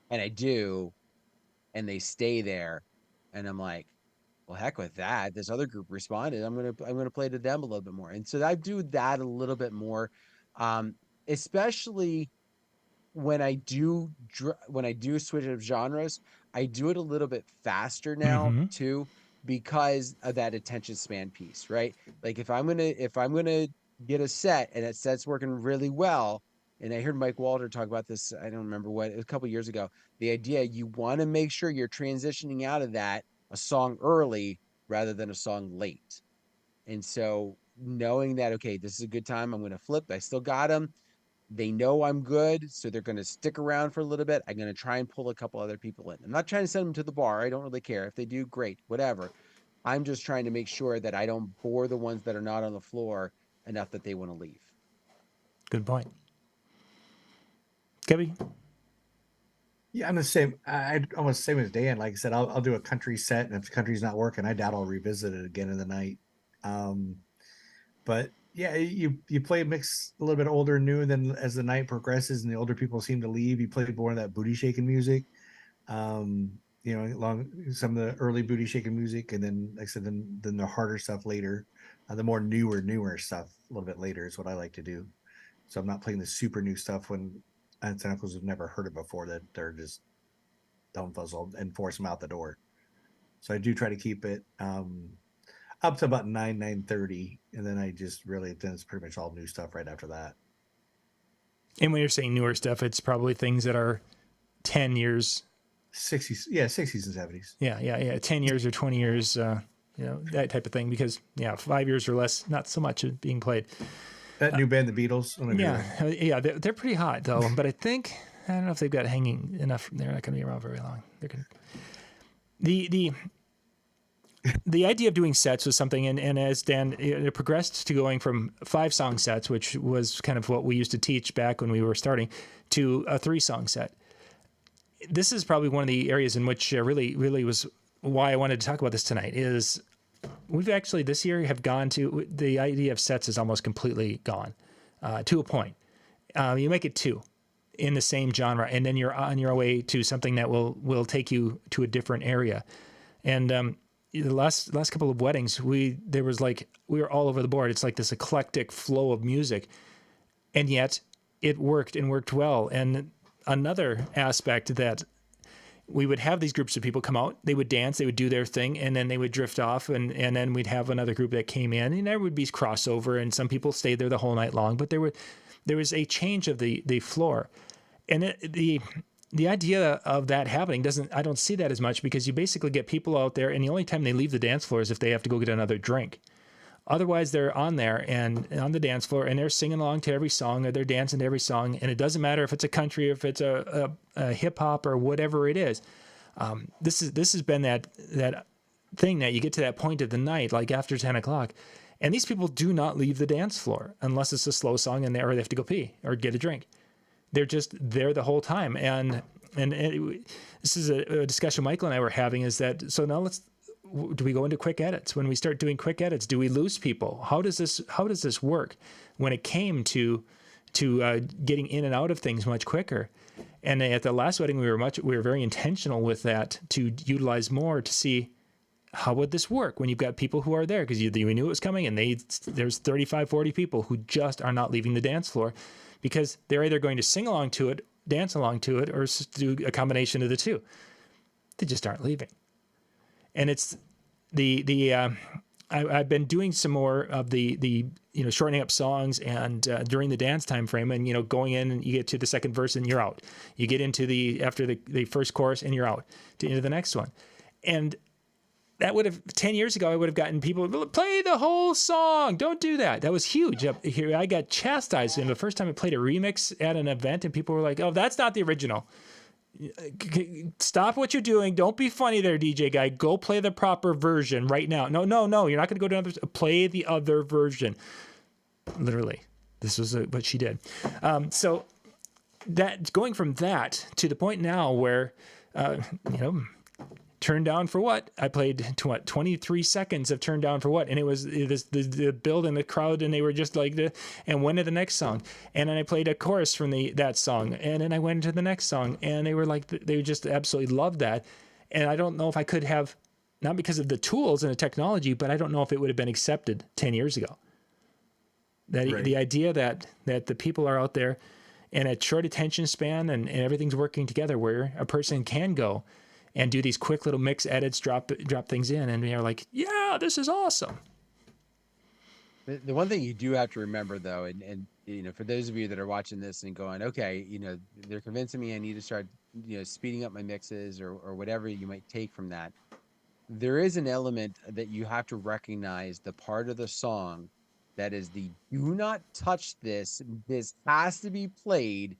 And I do. And they stay there. And I'm like, well, heck with that. This other group responded. I'm gonna play to them a little bit more, and so I do that a little bit more, especially when I do switch up genres. I do it a little bit faster now too because of that attention span piece, right? Like if I'm gonna get a set and that set's working really well, and I heard Mike Walter talk about this. I don't remember what, a couple years ago. The idea you want to make sure you're transitioning out of that a song early rather than a song late. And so knowing that, okay, this is a good time, I'm going to flip. I still got them. They know I'm good, so they're going to stick around for a little bit. I'm going to try and pull a couple other people in. I'm not trying to send them to the bar. I don't really care. If they do, great, whatever. I'm just trying to make sure that I don't bore the ones that are not on the floor enough that they want to leave. Good point. Cubbie? Yeah, I'm the same. I almost same as Dan. Like I said, I'll do a country set, and if the country's not working, I doubt I'll revisit it again in the night. But yeah, you play a mix a little bit older and new, and then as the night progresses and the older people seem to leave, you play more of that booty shaking music. Along some of the early booty shaking music, and then like I said, then the harder stuff later, the more newer stuff a little bit later is what I like to do. So I'm not playing the super new stuff when aunts and uncles have never heard it before, that they're just dumb fuzzled and force them out the door. So I do try to keep it up to about 9:30, and then then it's pretty much all new stuff right after that. And when you're saying newer stuff, it's probably things that are 10 years. 60s, yeah, 60s and 70s. Yeah. 10 years or 20 years, that type of thing. Because 5 years or less, not so much being played. That new band, the Beatles. They're pretty hot though. But I don't know if they've got hanging enough. They're not going to be around very long. The idea of doing sets was something, and as Dan, it progressed to going from 5-song sets, which was kind of what we used to teach back when we were starting, to a 3-song set. This is probably one of the areas in which really was why I wanted to talk about this tonight. Is we've actually this year have gone to the idea of sets is almost completely gone to a point. You make it 2 in the same genre, and then you're on your way to something that will take you to a different area. And the last couple of weddings, we were all over the board. It's like this eclectic flow of music, and yet it worked well. And another aspect that we would have these groups of people come out, they would dance, they would do their thing, and then they would drift off, and then we'd have another group that came in, and there would be crossover, and some people stayed there the whole night long, but there was a change of the floor. And the idea of that happening I don't see that as much, because you basically get people out there, and the only time they leave the dance floor is if they have to go get another drink. Otherwise, they're on there and on the dance floor, and they're singing along to every song, or they're dancing to every song. And it doesn't matter if it's a country, or if it's a hip hop, or whatever it is. This has been that thing that you get to that point of the night, like after 10 o'clock, and these people do not leave the dance floor unless it's a slow song or they have to go pee or get a drink. They're just there the whole time. And this is a discussion Michael and I were having, is that, so now do we go into quick edits? When we start doing quick edits, do we lose people? How does this work? When it came to getting in and out of things much quicker, and at the last wedding, we were very intentional with that to utilize more to see how would this work when you've got people who are there because you knew it was coming, and there's 35, 40 people who just are not leaving the dance floor because they're either going to sing along to it, dance along to it, or do a combination of the two. They just aren't leaving. And it's I've been doing some more of the shortening up songs and during the dance time frame, and going in and you get to the second verse and you're out. You get into after the first chorus and you're out into the next one. And that would have 10 years ago, I would have gotten people play the whole song. Don't do that. That was huge. Up here, I got chastised. And the first time I played a remix at an event, and people were like, "Oh, that's not the original. Stop what you're doing. Don't be funny there, DJ guy. Go play the proper version right now." No. You're not going to go down. Play the other version. Literally, this was what she did. So that going from that to the point now where, Turn Down for What? I played 23 seconds of Turn Down for What? And it was the build in the crowd, and they were just like, and went to the next song. And then I played a chorus from that song. And then I went into the next song, and they were like, they just absolutely loved that. And I don't know if I could have, not because of the tools and the technology, but I don't know if it would have been accepted 10 years ago. Right. The idea that the people are out there in a short attention span and everything's working together where a person can go and do these quick little mix edits, drop things in, and they're like, yeah, this is awesome. The one thing you do have to remember, though, and for those of you that are watching this and going, okay, they're convincing me I need to start, speeding up my mixes or whatever you might take from that. There is an element that you have to recognize, the part of the song that is the do not touch this. This has to be played,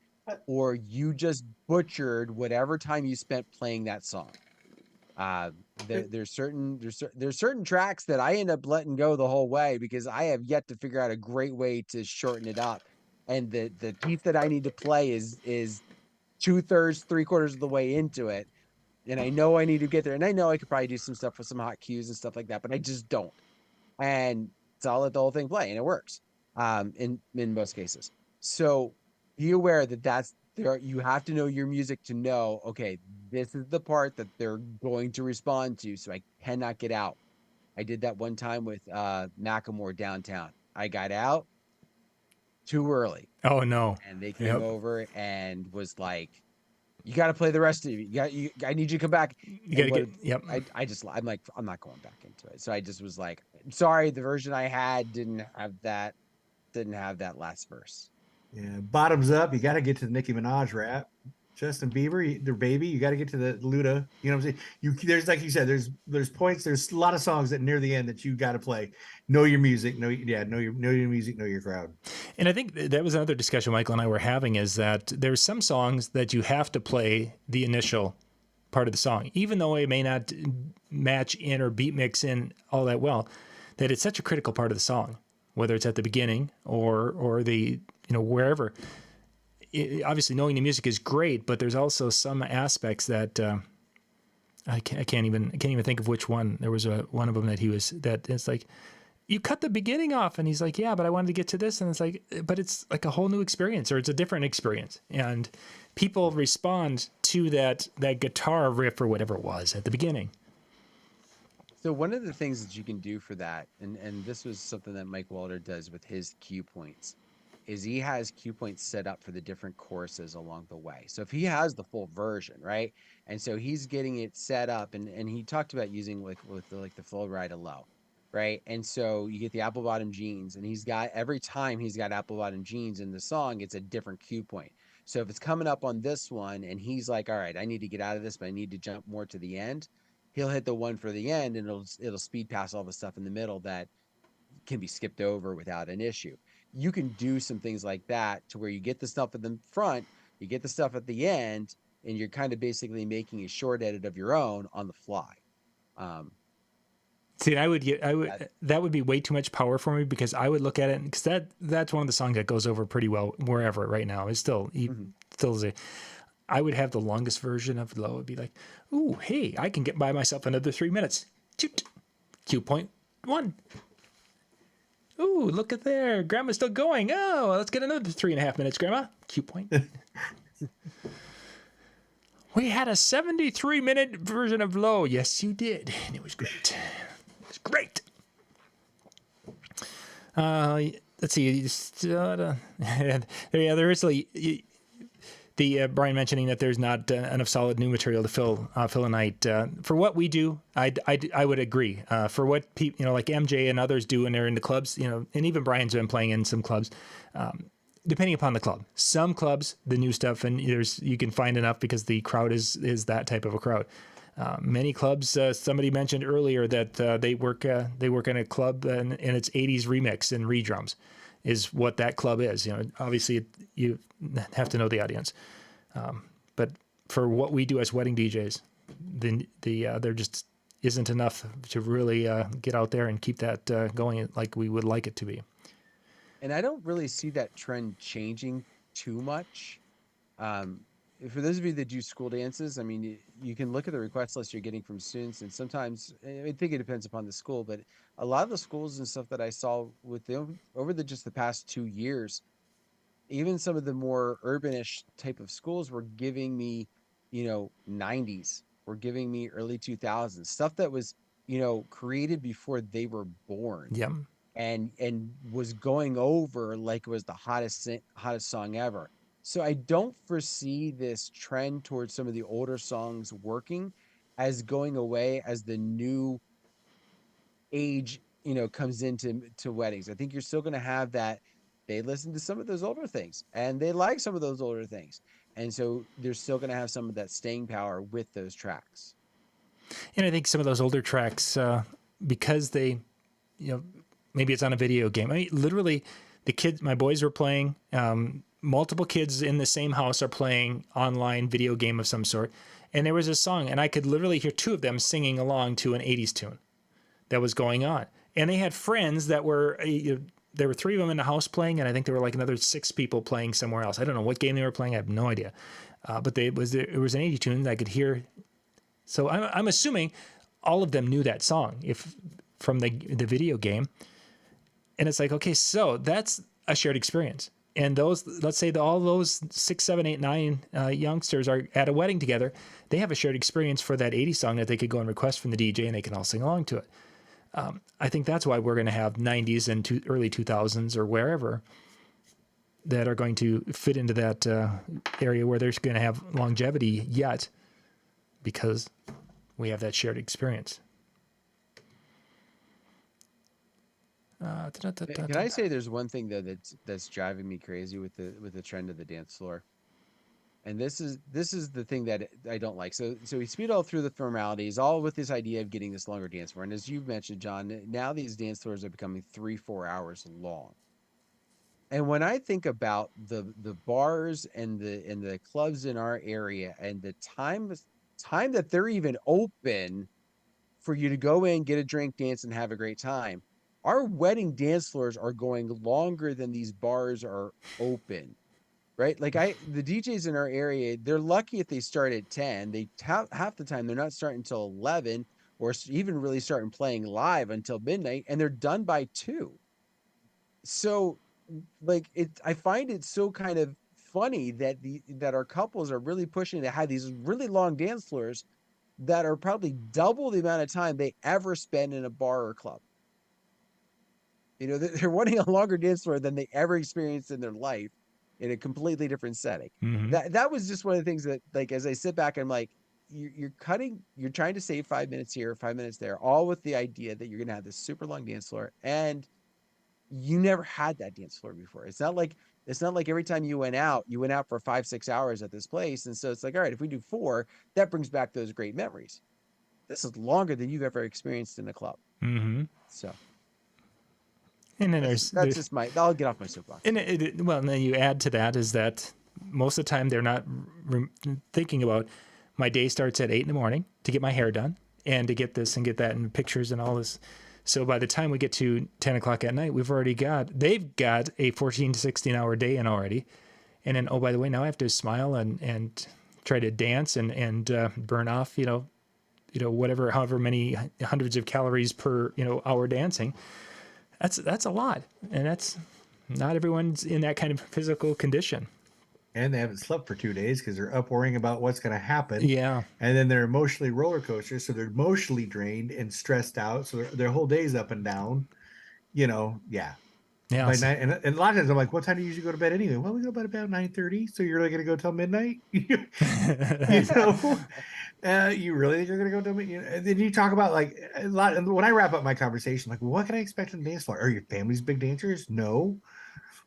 or you just butchered whatever time you spent playing that song. There's certain tracks that I end up letting go the whole way because I have yet to figure out a great way to shorten it up. And the piece that I need to play is 2/3, 3/4 of the way into it. And I know I need to get there. And I know I could probably do some stuff with some hot cues and stuff like that, but I just don't. And so I'll let the whole thing play, and it works in most cases. So be aware that that's there. You have to know your music to know, okay, this is the part that they're going to respond to, so I cannot get out. I did that one time with Macklemore Downtown. I got out too early. Oh, no. And they came over and was like, you got to play the rest of it. I need you to come back. You got to get, yep. I'm like, I'm not going back into it. So I just was like, sorry, the version I had didn't have that last verse. Yeah, bottoms up. You got to get to the Nicki Minaj rap. Justin Bieber, their baby. You got to get to the Luda. You know what I'm saying? There's, like you said, there's points. There's a lot of songs that near the end that you got to play. Know your music. Know your music. Know your crowd. And I think that was another discussion Michael and I were having, is that there's some songs that you have to play the initial part of the song, even though it may not match in or beat mix in all that well. That it's such a critical part of the song, whether it's at the beginning or the wherever. Obviously knowing the music is great, but there's also some aspects that I can't even think of which one. There was one of them that it's like, you cut the beginning off, and he's like, yeah, but I wanted to get to this, and it's like, but it's like a whole new experience, or it's a different experience, and people respond to that guitar riff or whatever it was at the beginning. So one of the things that you can do for that, and this was something that Mike Walter does with his cue points, is he has cue points set up for the different choruses along the way. So if he has the full version, right? And so he's getting it set up, and he talked about using with the Flow Ride Low, right? And so you get the apple bottom jeans, and every time he's got apple bottom jeans in the song, it's a different cue point. So if it's coming up on this one and he's like, all right, I need to get out of this, but I need to jump more to the end, he'll hit the one for the end, and it'll speed past all the stuff in the middle that can be skipped over without an issue. You can do some things like that to where you get the stuff at the front, you get the stuff at the end, and you're kind of basically making a short edit of your own on the fly. See, that would be way too much power for me, because I would look at it, because that's one of the songs that goes over pretty well wherever right now. It's still I would have the longest version of Low. It'd be like, ooh, hey, I can get by myself another 3 minutes. Toot. Cue point 1. Ooh, look at there. Grandma's still going. Oh, let's get another 3.5 minutes, Grandma. Cue point. We had a 73-minute version of Low. Yes, you did. And it was great. It was great. Let's see. There is the Brian mentioning that there's not enough solid new material to fill a night. For what we do, I would agree. For what people, like MJ and others do when they're in the clubs, and even Brian's been playing in some clubs. Depending upon the club, some clubs, the new stuff, and you can find enough because the crowd is that type of a crowd. Many clubs, somebody mentioned earlier that they work in a club and it's 80s remix and redrums is what that club is. Obviously you have to know the audience. But for what we do as wedding DJs, there just isn't enough to really get out there and keep that going like we would like it to be. And I don't really see that trend changing too much. For those of you that do school dances, I mean, you can look at the request list you're getting from students, and sometimes I think it depends upon the school, but a lot of the schools and stuff that I saw with them over just the past 2 years, even some of the more urbanish type of schools were giving me, 90s, were giving me early 2000s stuff that was, created before they were born. Yeah. And was going over like it was the hottest song ever. So I don't foresee this trend towards some of the older songs working as going away as the new age, comes into weddings. I think you're still going to have that. They listen to some of those older things and they like some of those older things. And so they're still going to have some of that staying power with those tracks. And I think some of those older tracks, because they, maybe it's on a video game. I mean, literally the kids, my boys were playing, multiple kids in the same house are playing online video game of some sort. And there was a song and I could literally hear 2 of them singing along to an 80s tune that was going on. And they had friends that were, there were 3 of them in the house playing. And I think there were like another 6 people playing somewhere else. I don't know what game they were playing. I have no idea. But it was an 80 tune that I could hear. So I'm assuming all of them knew that song from the video game. And it's like, okay, so that's a shared experience. And let's say all those 6, 7, 8, 9 youngsters are at a wedding together. They have a shared experience for that 80s song that they could go and request from the DJ and they can all sing along to it. I think that's why we're going to have 90s and early 2000s or wherever that are going to fit into that area where they're going to have longevity yet because we have that shared experience. Can I say there's one thing though that's driving me crazy with the trend of the dance floor, and this is the thing that I don't like. So we speed all through the formalities, all with this idea of getting this longer dance floor. And as you've mentioned, John, now these dance floors are becoming 3-4 hours long. And when I think about the bars and the clubs in our area and the time that they're even open for you to go in, get a drink, dance, and have a great time. Our wedding dance floors are going longer than these bars are open, right? Like the DJs in our area, they're lucky if they start at 10. They half the time they're not starting until 11 or even really starting playing live until midnight, and they're done by 2. So like I find it so kind of funny that our couples are really pushing to have these really long dance floors that are probably double the amount of time they ever spend in a bar or club. They're wanting a longer dance floor than they ever experienced in their life in a completely different setting. Mm-hmm. That was just one of the things that, like, as I sit back, I'm like, you're trying to save 5 minutes here, 5 minutes there, all with the idea that you're going to have this super long dance floor. And you never had that dance floor before. It's not like every time you went out for 5-6 hours at this place. And so it's like, all right, if we do 4, that brings back those great memories. This is longer than you've ever experienced in a club. Mm-hmm. So. And then that's just I'll get off my soapbox. And then you add to that is that most of the time they're not thinking about my day starts at 8 a.m. to get my hair done and to get this and get that and pictures and all this. So by the time we get to 10 o'clock at night, they've got a 14 to 16 hour day in already. And then, oh, by the way, now I have to smile and try to dance and burn off, however many hundreds of calories per, hour dancing. That's a lot. And that's not everyone's in that kind of physical condition. And they haven't slept for 2 days because they're up worrying about what's going to happen. Yeah. And then they're emotionally roller coasters. So they're emotionally drained and stressed out. So their whole day's up and down, Yeah. Yeah. By night, and a lot of times I'm like, what time do you usually go to bed anyway? Well, we go to bed about 9:30. So you're really going to go till midnight? You really think you're going to go till midnight? And then you talk about like a lot. And when I wrap up my conversation, like, well, what can I expect on the dance floor? Are your family's big dancers? No.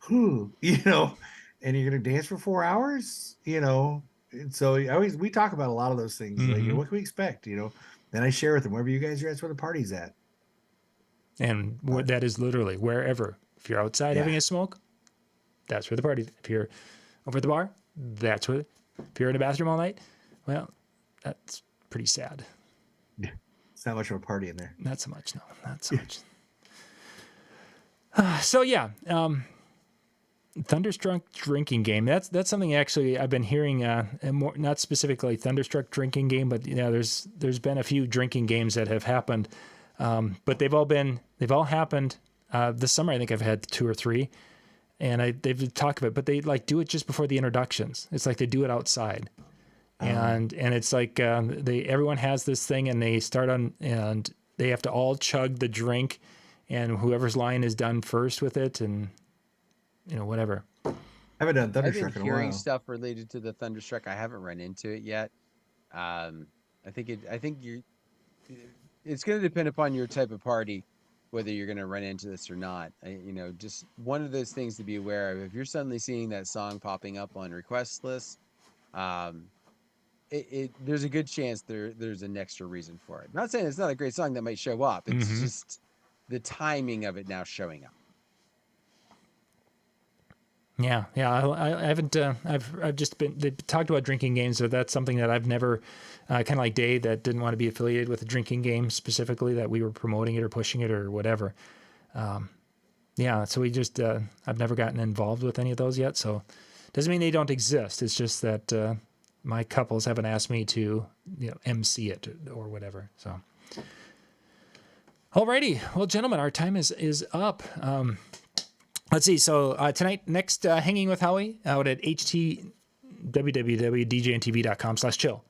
Who? And you're going to dance for 4 hours, And so we talk about a lot of those things. Mm-hmm. Like, what can we expect? Then I share with them wherever you guys are. That's where the party's at. And that is literally wherever. If you're outside having a smoke, that's where the party. If you're over at the bar, that's where. If you're in a bathroom all night, well, that's pretty sad. It's not much of a party in there. Not so much. No, not so much. So yeah, Thunderstruck drinking game. That's something actually I've been hearing. More, not specifically Thunderstruck drinking game, but there's been a few drinking games that have happened, but they've all happened. This summer, I think I've had 2 or 3, and they've talked about it, but they like do it just before the introductions. It's like they do it outside, and it's like everyone has this thing, and they start on, and they have to all chug the drink, and whoever's line is done first with it, and whatever. I haven't done Thunderstruck I've been in a hearing while. stuff related to the Thunderstruck. I haven't run into it yet. I think it's going to depend upon your type of party, whether you're going to run into this or not. Just one of those things to be aware of. If you're suddenly seeing that song popping up on request lists, there's a good chance there's an extra reason for it. I'm not saying it's not a great song that might show up. It's just the timing of it now showing up. Yeah. I haven't. I've just been. They talked about drinking games, so that's something that I've never. Kind of like Dave, that didn't want to be affiliated with a drinking game specifically, that we were promoting it or pushing it or whatever. So we just. I've never gotten involved with any of those yet, so doesn't mean they don't exist. It's just that my couples haven't asked me to, MC it or whatever. So. Alrighty, well, gentlemen, our time is up. Let's see. So tonight, next, Hanging with Howie out at www.djntv.com/chill.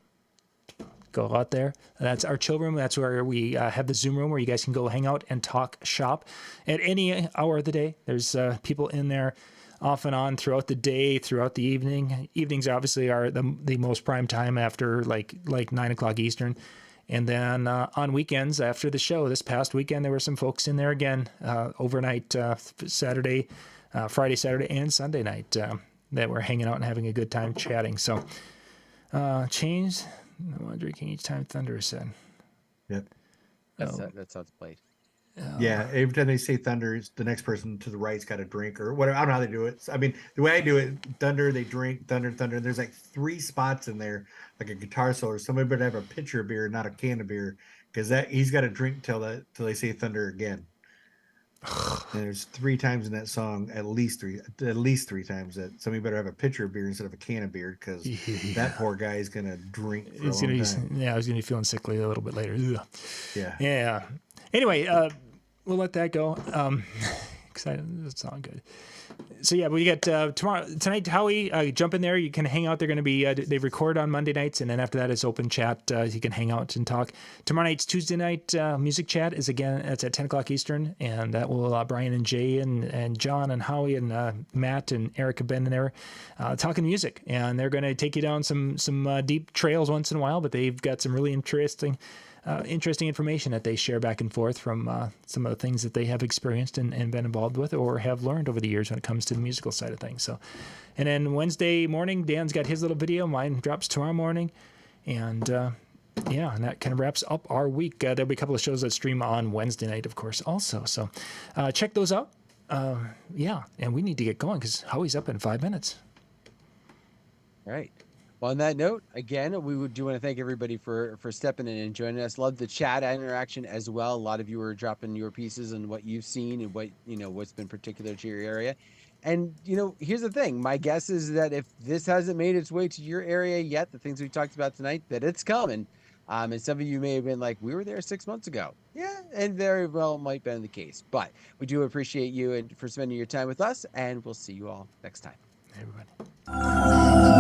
Go out there. That's our chill room. That's where we have the Zoom room where you guys can go hang out and talk shop at any hour of the day. There's people in there off and on throughout the day, throughout the evening. Evenings obviously are the most prime time after like 9 o'clock Eastern. And then on weekends after the show, this past weekend, there were some folks in there again overnight, Saturday, Friday, Saturday, and Sunday night that were hanging out and having a good time chatting. So change. I want drinking each time Thunder is said. Yep. That's how it's played. Yeah, every time they say Thunder, the next person to the right's got a drink or whatever. I don't know how they do it. I mean, the way I do it, Thunder, they drink, Thunder. There's like 3 spots in there, like a guitar solo. Somebody better have a pitcher of beer, not a can of beer, because he's got to drink till they say Thunder again. And there's 3 times in that song, at least three times that somebody better have a pitcher of beer instead of a can of beer, because that poor guy is gonna drink for a long time. Yeah, I was gonna be feeling sickly a little bit later. Ugh. Yeah. Anyway, we'll let that go. Excited. That's all good. So yeah, we get tonight, Howie, jump in there. You can hang out. They're going to be, they record on Monday nights, and then after that it's open chat. You can hang out and talk. Tomorrow night's Tuesday night music chat is it's at 10 o'clock Eastern, and that will Brian and Jay and John and Howie and Matt and Eric have been in there talking music, and they're going to take you down some deep trails once in a while, but they've got some really interesting information that they share back and forth from some of the things that they have experienced and been involved with or have learned over the years when it comes to the musical side of things. So, and then Wednesday morning, Dan's got his little video. Mine drops tomorrow morning. And and that kind of wraps up our week. There'll be a couple of shows that stream on Wednesday night, of course, also. So check those out. And we need to get going because Howie's up in 5 minutes. All right. Well, on that note, again, we do want to thank everybody for stepping in and joining us. Love the chat interaction as well. A lot of you are dropping your pieces and what you've seen and what's been particular to your area. And, here's the thing. My guess is that if this hasn't made its way to your area yet, the things we talked about tonight, that it's coming. And some of you may have been like, we were there 6 months ago. Yeah, and very well might have been the case. But we do appreciate you and for spending your time with us, and we'll see you all next time. Everybody.